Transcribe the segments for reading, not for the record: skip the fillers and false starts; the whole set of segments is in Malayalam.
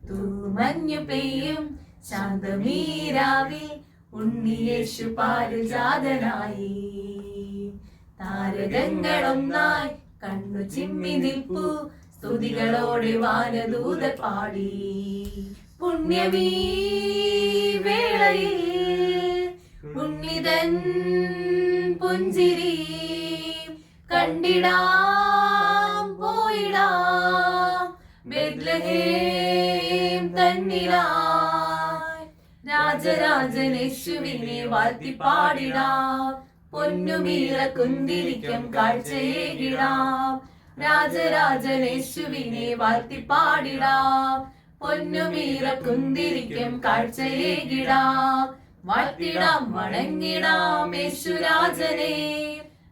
തൂമഞ്ഞു പെയ്യും ശാന്തമീരാവിൽ ഉണ്ണിയേശു പാരിജാതനായി. താരകങ്ങളൊന്നായി കണ്ണു ചിമ്മി നിൽപ്പു സ്തുതികളോടെ വാനദൂത പാടി. പുണ്യമീ വേളയിൽ ഉണ്ണിതൻ പുഞ്ചിരി കണ്ടിടാം പോയിടാം ബെത്ലഹേം തന്നിലായി. രാജരാജനേശുവിനെ വാഴ്ത്തി പാടിടാം, പൊന്നുമീറ കുന്തിരിക്കം കാഴ്ചയേകിടാം. രാജരാജനേശുവിനെ വാഴ്ത്തി പാടിടാം, പൊന്നുമീറ കുന്തിരിക്കം കാഴ്ചയേകിടാം. വാഴ്ത്തിടാം വണങ്ങിടാം യേശുരാജനെ,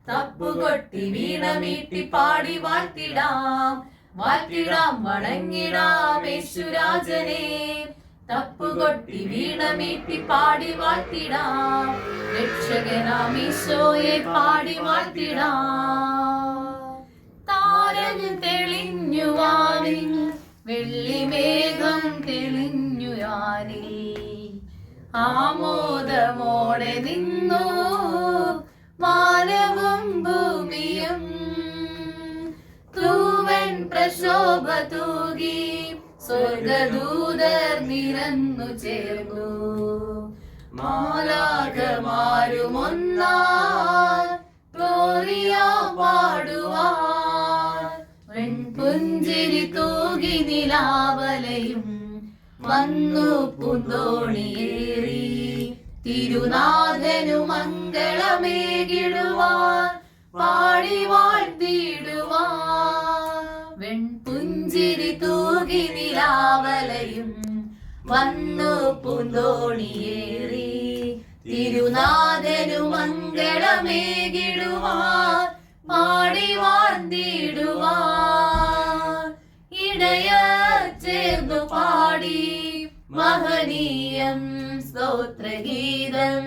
തപ്പുകൊട്ടി വീണമീട്ടി പാടി വാഴ്ത്തിടാം. വാഴ്ത്തിടാം വണങ്ങിടാം യേശുരാജനെ, തപ്പുകൊട്ടി വീണമീട്ടി പാടി വാഴ്ത്തിടാം. രക്ഷകനാം ഈശോയെ പാടി വാഴ്ത്തിടാം. താരം തെളിഞ്ഞുവാനിൽ വെള്ളിമേഘം തെളിഞ്ഞുയാനിൽ ആമോദമോടെ നിന്നു വാനവും ഭൂമിയും. തൂവൻ പ്രശോഭ തൂകി സ്വർഗദൂതർ നിരന്നു ചേർന്നു. മാലാഖമാരുമൊന്നായി ഗ്ലോറിയ പാടുവാൻ. വെൺപുഞ്ചിരി തൂകി നിലാവലയും വന്നു പൂന്തോണിയേറി. തിരുനാഥനു മംഗളമേകിടുവാൻ പാടി വാഴ്ത്തിടുവാൻ. വെൺപുഞ്ചിരി തൂകി നിലാവലയും വന്നു പൂന്തോണിയേറി. തിരുനാഥനു മംഗളമേകിടുവാൻ പാടി വാഴ്ത്തിടുവാൻ. ഇടയ ചേർന്നു പാടി മഹനീയം സ്തോത്രഗീതം.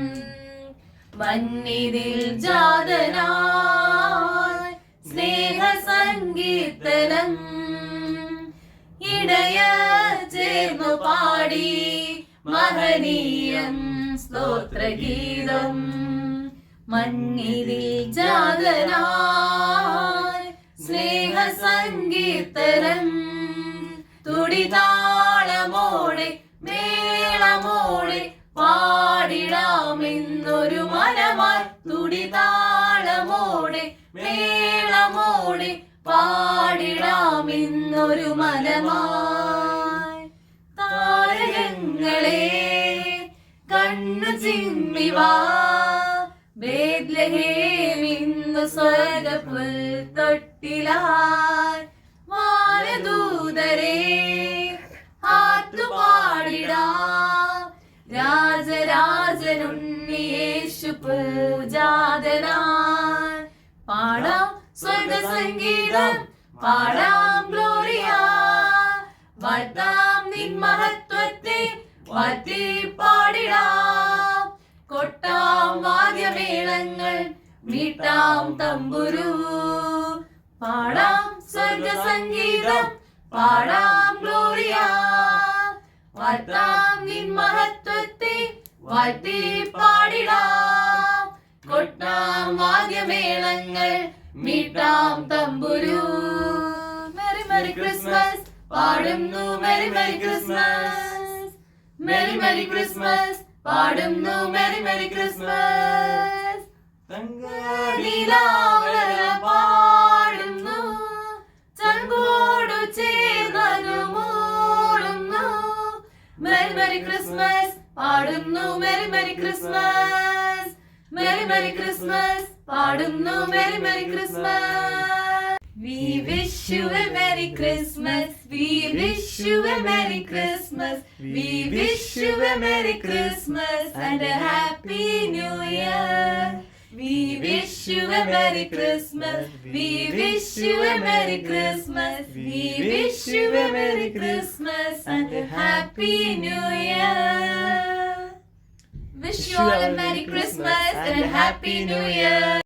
മന്നിതിൽ ജാതനായി സ്നേഹസങ്കീർത്തനം. ഇടയ ചേർന്നു പാടി മഹനീയം സ്തോത്രഗീതം. മന്നിതിൽ ജാതനായി സ്നേഹസങ്കീർത്തനം. തുടിതാളമോടെ മേളമോടെ പാടിടാമെന്നൊരു മനമായി. തുടിതാളമോടെ മേളമോടെ പാടിടാമെന്നൊരു മനമായി. താരകങ്ങളെ കണ്ണു ചിമ്മിവാ, ബേത്ലഹേം ഇന്നു സ്വർഗപുൽത്തൊട്ടിലായി. വാനദൂതരെ ആർത്തുപാടിടാം, രാജരാജനുണ്ണിയേശു പൂജാതനായി. പാടാം സ്വർഗസംഗീതം, പാടാം ഗ്ലോറിയ. വാഴ്ത്താം നിൻ മഹത്വത്തെ വാഴ്ത്തി പാടിടാം. കൊട്ടാം വാദ്യമേളങ്ങൾ, മീട്ടാം തമ്പുരു. പാടാം സ്വർഗസംഗീതം, പാടാം ഗ്ലോറിയ. വാഴ്ത്താം നിൻ മഹത്വത്തെ വാഴ്ത്തി പാടിടാം. കൊട്ടാം വാദ്യമേളങ്ങൾ, മീട്ടാം തമ്പുരു. മെറി മെറി ക്രിസ്മസ് പാടുന്നു, merry merry Christmas. Merry merry Christmas പാടുന്നു, മെറി മെറി ക്രിസ്മസ്. നീലാവല പാടുന്നു, ചങ്കോടു ചേർന്നു മൂളുന്നു. മെറി മെറി ക്രിസ്മസ് പാടുന്നു, merry merry Christmas. Merry merry Christmas പാടുന്നു, merry merry Christmas. We wish you a Merry Christmas. We wish you a Merry Christmas. We wish you a Merry Christmas and a Happy New Year. We wish you a Merry Christmas. We wish you a Merry Christmas. We wish you a Merry Christmas and a Happy New Year. Wish you all a Merry Christmas and a Happy New Year.